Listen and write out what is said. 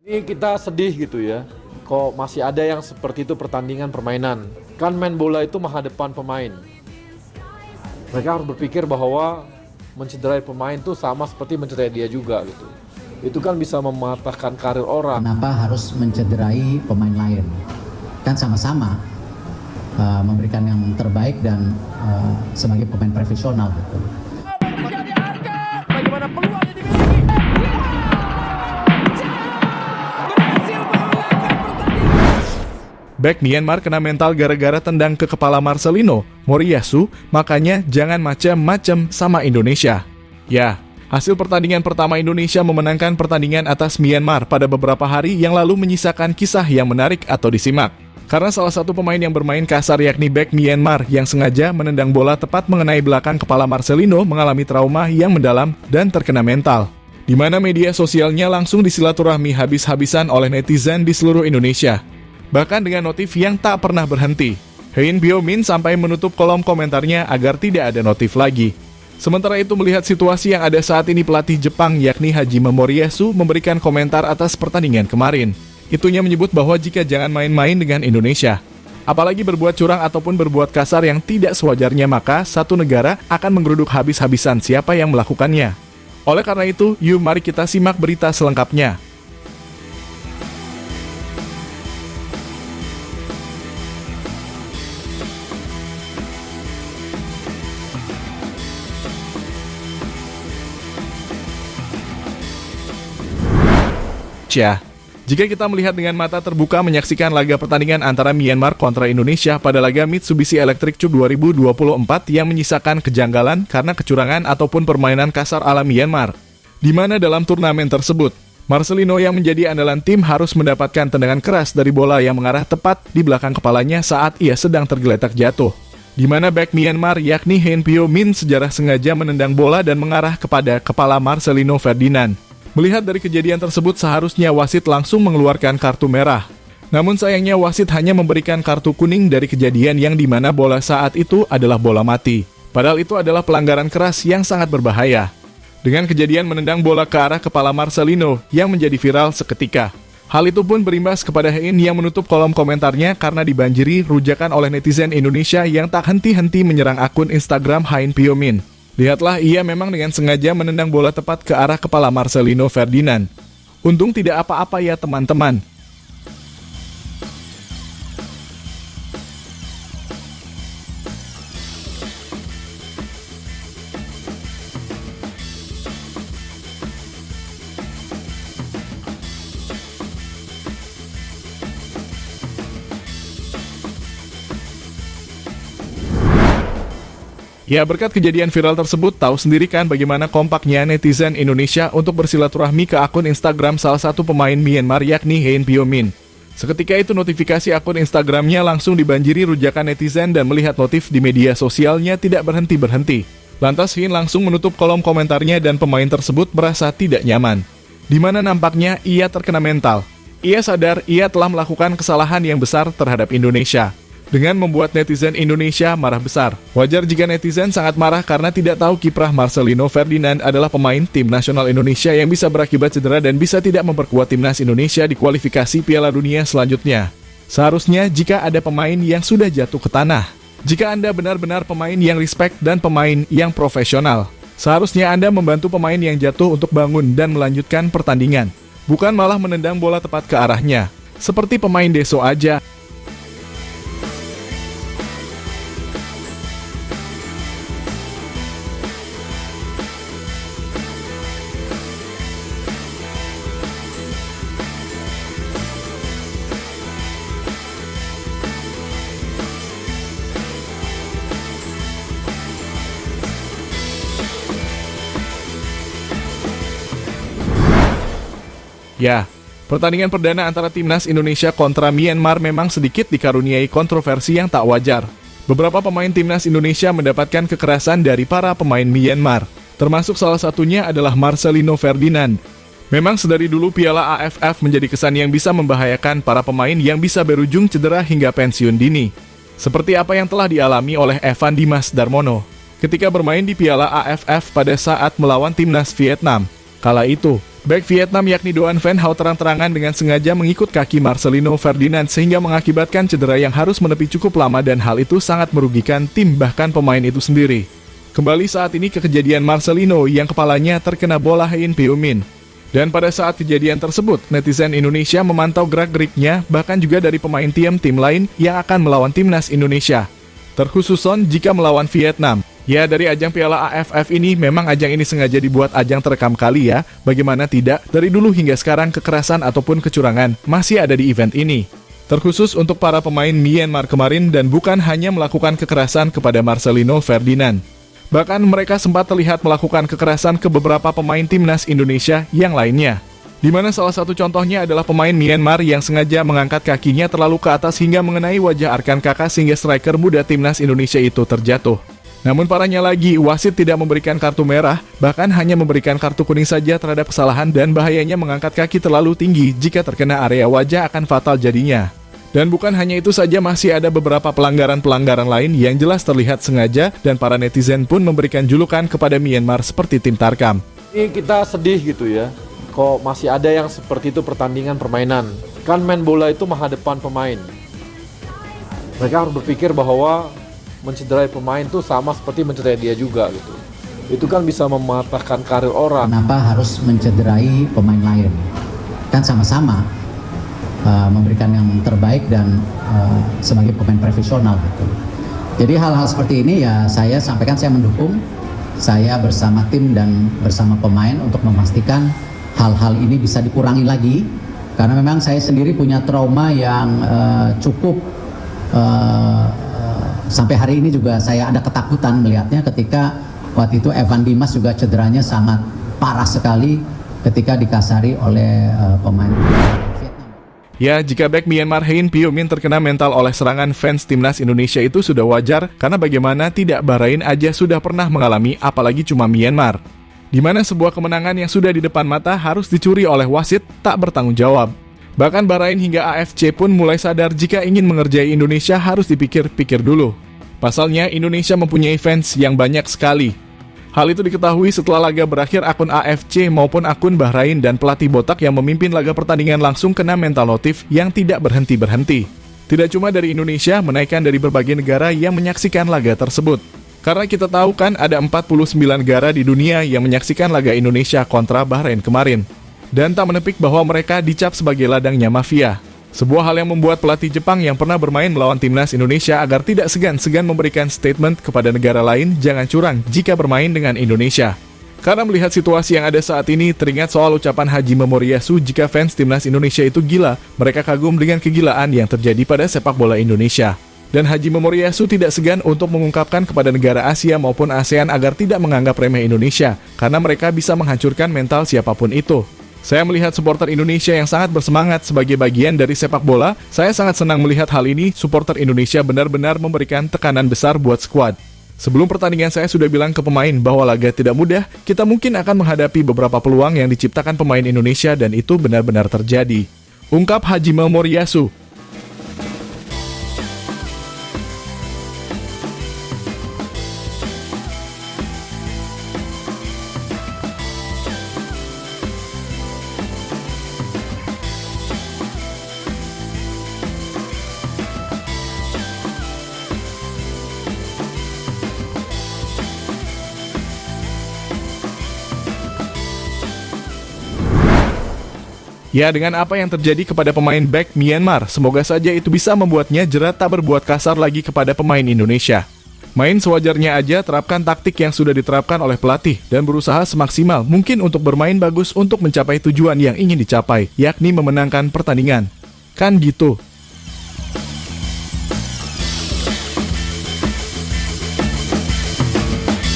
Ini kita sedih gitu ya, kok masih ada yang seperti itu pertandingan permainan. Kan main bola itu masa depan pemain. Mereka harus berpikir bahwa mencederai pemain itu sama seperti mencederai dia juga gitu. Itu kan bisa mematahkan karir orang. Kenapa harus mencederai pemain lain? Kan sama-sama memberikan yang terbaik dan sebagai pemain profesional gitu. Bagaimana peluang yang dimiliki? Berhasil mengalahkan pertandingan. Bek Myanmar kena mental gara-gara tendang ke kepala Marcelino Moriyasu, makanya jangan macem-macem sama Indonesia. Ya, hasil pertandingan pertama Indonesia memenangkan pertandingan atas Myanmar pada beberapa hari yang lalu menyisakan kisah yang menarik atau disimak. Karena salah satu pemain yang bermain kasar yakni bek Myanmar yang sengaja menendang bola tepat mengenai belakang kepala Marcelino mengalami trauma yang mendalam dan terkena mental. Di mana media sosialnya langsung disilaturahmi habis-habisan oleh netizen di seluruh Indonesia. Bahkan dengan notif yang tak pernah berhenti. Hein Byo-min sampai menutup kolom komentarnya agar tidak ada notif lagi. Sementara itu melihat situasi yang ada saat ini pelatih Jepang yakni Hajime Moriyasu memberikan komentar atas pertandingan kemarin. Itunya menyebut bahwa jika jangan main-main dengan Indonesia. Apalagi berbuat curang ataupun berbuat kasar yang tidak sewajarnya, maka satu negara akan menggeruduk habis-habisan siapa yang melakukannya. Oleh karena itu, yuk mari kita simak berita selengkapnya. Jika kita melihat dengan mata terbuka menyaksikan laga pertandingan antara Myanmar kontra Indonesia pada laga Mitsubishi Electric Cup 2024 yang menyisakan kejanggalan karena kecurangan ataupun permainan kasar ala Myanmar. Di mana dalam turnamen tersebut, Marcelino yang menjadi andalan tim harus mendapatkan tendangan keras dari bola yang mengarah tepat di belakang kepalanya saat ia sedang tergeletak jatuh. Di mana bek Myanmar yakni Hein Byo-min sejarah sengaja menendang bola dan mengarah kepada kepala Marcelino Ferdinand. Melihat dari kejadian tersebut seharusnya wasit langsung mengeluarkan kartu merah. Namun sayangnya wasit hanya memberikan kartu kuning dari kejadian yang dimana bola saat itu adalah bola mati. Padahal itu adalah pelanggaran keras yang sangat berbahaya. Dengan kejadian menendang bola ke arah kepala Marcelino yang menjadi viral seketika. Hal itu pun berimbas kepada Hein yang menutup kolom komentarnya karena dibanjiri rujakan oleh netizen Indonesia yang tak henti-henti menyerang akun Instagram Hein Byo-min. Lihatlah, ia memang dengan sengaja menendang bola tepat ke arah kepala Marcelino Ferdinand. Untung tidak apa-apa ya teman-teman. Ya, berkat kejadian viral tersebut, tahu sendiri kan bagaimana kompaknya netizen Indonesia untuk bersilaturahmi ke akun Instagram salah satu pemain Myanmar yakni Hein Byo-min. Seketika itu notifikasi akun Instagramnya langsung dibanjiri rujakan netizen dan melihat notif di media sosialnya tidak berhenti-berhenti. Lantas Hein langsung menutup kolom komentarnya dan pemain tersebut merasa tidak nyaman. Di mana nampaknya ia terkena mental. Ia sadar ia telah melakukan kesalahan yang besar terhadap Indonesia. Dengan membuat netizen Indonesia marah besar. Wajar jika netizen sangat marah karena tidak tahu kiprah Marcelino Ferdinand adalah pemain tim nasional Indonesia yang bisa berakibat cedera dan bisa tidak memperkuat timnas Indonesia di kualifikasi Piala Dunia selanjutnya. Seharusnya jika ada pemain yang sudah jatuh ke tanah. Jika Anda benar-benar pemain yang respect dan pemain yang profesional, seharusnya Anda membantu pemain yang jatuh untuk bangun dan melanjutkan pertandingan. Bukan malah menendang bola tepat ke arahnya. Seperti pemain Deso aja. Ya, pertandingan perdana antara timnas Indonesia kontra Myanmar memang sedikit dikaruniai kontroversi yang tak wajar. Beberapa pemain timnas Indonesia mendapatkan kekerasan dari para pemain Myanmar, termasuk salah satunya adalah Marcelino Ferdinand. Memang sedari dulu Piala AFF menjadi kesan yang bisa membahayakan para pemain yang bisa berujung cedera hingga pensiun dini. Seperti apa yang telah dialami oleh Evan Dimas Darmono ketika bermain di Piala AFF pada saat melawan timnas Vietnam. Kala itu, Bek Vietnam yakni Doan Van Hau terang-terangan dengan sengaja mengikut kaki Marcelino Ferdinand sehingga mengakibatkan cedera yang harus menepi cukup lama dan hal itu sangat merugikan tim bahkan pemain itu sendiri. Kembali saat ini ke kejadian Marcelino yang kepalanya terkena bola Hein Piu Min. Dan pada saat kejadian tersebut, netizen Indonesia memantau gerak-geriknya bahkan juga dari pemain tim lain yang akan melawan timnas Indonesia. Terkhususon jika melawan Vietnam. Ya, dari ajang Piala AFF ini memang ajang ini sengaja dibuat ajang terekam kali ya. Bagaimana tidak, dari dulu hingga sekarang kekerasan ataupun kecurangan masih ada di event ini. Terkhusus untuk para pemain Myanmar kemarin dan bukan hanya melakukan kekerasan kepada Marcelino Ferdinand. Bahkan mereka sempat terlihat melakukan kekerasan ke beberapa pemain timnas Indonesia yang lainnya. Di mana salah satu contohnya adalah pemain Myanmar yang sengaja mengangkat kakinya terlalu ke atas hingga mengenai wajah Arkan Kakak sehingga striker muda timnas Indonesia itu terjatuh. Namun parahnya lagi, wasit tidak memberikan kartu merah, bahkan hanya memberikan kartu kuning saja terhadap kesalahan dan bahayanya mengangkat kaki terlalu tinggi jika terkena area wajah akan fatal jadinya. Dan bukan hanya itu saja, masih ada beberapa pelanggaran-pelanggaran lain yang jelas terlihat sengaja dan para netizen pun memberikan julukan kepada Myanmar seperti tim Tarkam. Ini kita sedih gitu ya, kok masih ada yang seperti itu pertandingan permainan. Kan main bola itu masa depan pemain. Mereka harus berpikir bahwa mencederai pemain itu sama seperti mencederai dia juga gitu. Itu kan bisa mematahkan karir orang. Kenapa harus mencederai pemain lain? Kan sama-sama memberikan yang terbaik dan sebagai pemain profesional gitu. Jadi hal-hal seperti ini ya saya sampaikan, saya mendukung. Saya bersama tim dan bersama pemain untuk memastikan hal-hal ini bisa dikurangi lagi. Karena memang saya sendiri punya trauma yang cukup sampai hari ini juga saya ada ketakutan melihatnya ketika waktu itu Evan Dimas juga cederanya sangat parah sekali ketika dikasari oleh pemain Vietnam. Ya, jika bek Myanmar Hein Piu Min terkena mental oleh serangan fans timnas Indonesia itu sudah wajar karena bagaimana tidak Bahrain aja sudah pernah mengalami apalagi cuma Myanmar. Di mana sebuah kemenangan yang sudah di depan mata harus dicuri oleh wasit tak bertanggung jawab. Bahkan Bahrain hingga AFC pun mulai sadar jika ingin mengerjai Indonesia harus dipikir-pikir dulu. Pasalnya Indonesia mempunyai fans yang banyak sekali. Hal itu diketahui setelah laga berakhir akun AFC maupun akun Bahrain dan pelatih botak yang memimpin laga pertandingan langsung kena mental notif yang tidak berhenti-berhenti. Tidak cuma dari Indonesia, menaikkan dari berbagai negara yang menyaksikan laga tersebut. Karena kita tahu kan ada 49 negara di dunia yang menyaksikan laga Indonesia kontra Bahrain kemarin. Dan tak menepik bahwa mereka dicap sebagai ladangnya mafia. Sebuah hal yang membuat pelatih Jepang yang pernah bermain melawan timnas Indonesia agar tidak segan-segan memberikan statement kepada negara lain jangan curang jika bermain dengan Indonesia. Karena melihat situasi yang ada saat ini, teringat soal ucapan Hajime Moriyasu jika fans timnas Indonesia itu gila, mereka kagum dengan kegilaan yang terjadi pada sepak bola Indonesia. Dan Hajime Moriyasu tidak segan untuk mengungkapkan kepada negara Asia maupun ASEAN agar tidak menganggap remeh Indonesia, karena mereka bisa menghancurkan mental siapapun itu. Saya melihat supporter Indonesia yang sangat bersemangat sebagai bagian dari sepak bola. Saya sangat senang melihat hal ini, supporter Indonesia benar-benar memberikan tekanan besar buat skuad. Sebelum pertandingan saya sudah bilang ke pemain bahwa laga tidak mudah, kita mungkin akan menghadapi beberapa peluang yang diciptakan pemain Indonesia dan itu benar-benar terjadi. Ungkap Hajime Moriyasu. Ya, dengan apa yang terjadi kepada pemain bek Myanmar, semoga saja itu bisa membuatnya jerat tak berbuat kasar lagi kepada pemain Indonesia. Main sewajarnya aja, terapkan taktik yang sudah diterapkan oleh pelatih, dan berusaha semaksimal mungkin untuk bermain bagus untuk mencapai tujuan yang ingin dicapai, yakni memenangkan pertandingan. Kan gitu.